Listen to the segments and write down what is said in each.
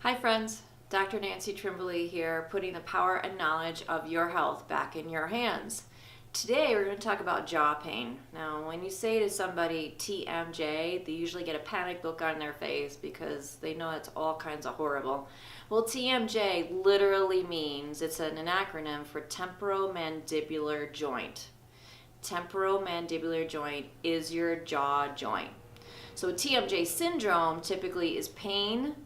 Hi friends, Dr. Nancy Trimbley here, putting the power and knowledge of your health back in your hands. Today we're going to talk about jaw pain. Now when you say to somebody TMJ, they usually get a panic look on their face because they know it's all kinds of horrible. Well, TMJ literally means, it's an acronym for temporomandibular joint. Temporomandibular joint is your jaw joint. So Tmj syndrome typically is pain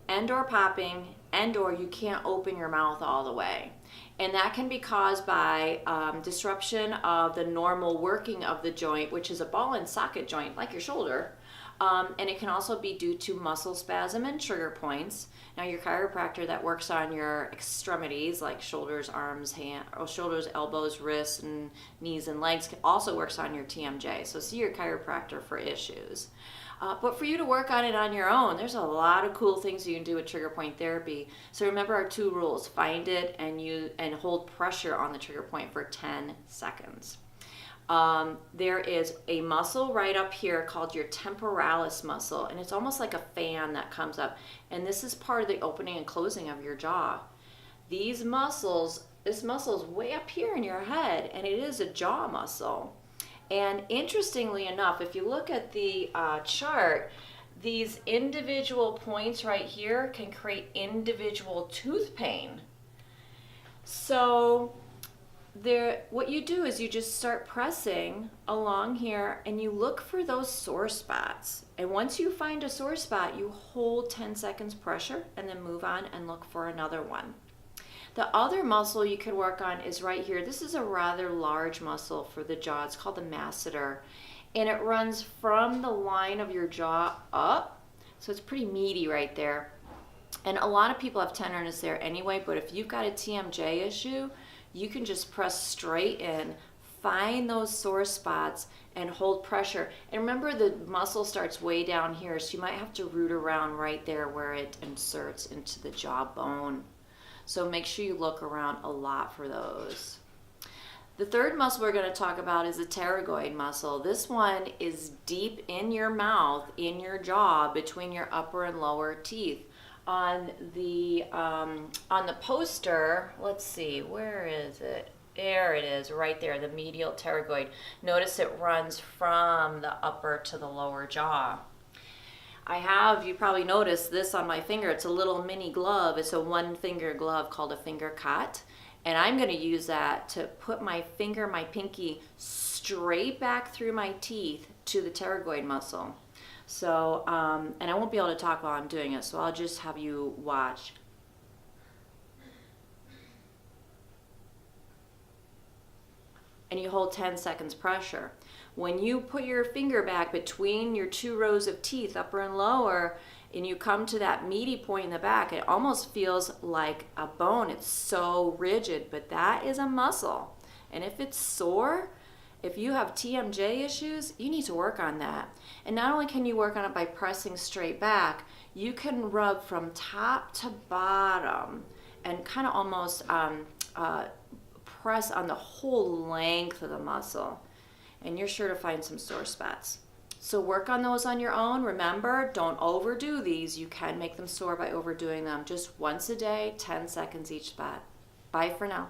and or popping and or you can't open your mouth all the way. And that can be caused by disruption of the normal working of the joint, which is a ball and socket joint like your shoulder. And it can also be due to muscle spasm and trigger points. Now your chiropractor that works on your extremities like shoulders, arms, shoulders, elbows, wrists, and knees and legs also works on your TMJ. So see your chiropractor for issues. But for you to work on it on your own, there's a lot of cool things you can do with trigger point therapy. So remember our two rules: find it and hold pressure on the trigger point for 10 seconds. There is a muscle right up here called your temporalis muscle, and it's almost like a fan that comes up. And this is part of the opening and closing of your jaw. This muscle is way up here in your head, and it is a jaw muscle. And interestingly enough, if you look at the chart, these individual points right here can create individual tooth pain. So what you do is you just start pressing along here and you look for those sore spots. And once you find a sore spot, you hold 10 seconds pressure and then move on and look for another one. The other muscle you can work on is right here. This is a rather large muscle for the jaw. It's called the Masseter. And it runs from the line of your jaw up. So it's pretty meaty right there. And a lot of people have tenderness there anyway, but if you've got a TMJ issue, you can just press straight in, find those sore spots, and hold pressure. And remember, the muscle starts way down here, so you might have to root around right there where it inserts into the jawbone. So make sure you look around a lot for those. The third muscle we're going to talk about is the pterygoid muscle. This one is deep in your mouth, in your jaw, between your upper and lower teeth. On the poster, let's see, where is it? There it is, right there, the medial pterygoid. Notice it runs from the upper to the lower jaw. You probably noticed this on my finger. It's a little mini glove. It's a one-finger glove called a finger cot. And I'm going to use that to put my finger, my pinky, straight back through my teeth to the pterygoid muscle. So, and I won't be able to talk while I'm doing it, so I'll just have you watch. And you hold 10 seconds pressure. When you put your finger back between your two rows of teeth, upper and lower, and you come to that meaty point in the back, it almost feels like a bone. It's so rigid, but that is a muscle. And if it's sore, if you have TMJ issues, you need to work on that. And not only can you work on it by pressing straight back, you can rub from top to bottom and kind of almost press on the whole length of the muscle. And you're sure to find some sore spots. So work on those on your own. Remember, don't overdo these. You can make them sore by overdoing them. Just once a day, 10 seconds each spot. Bye for now.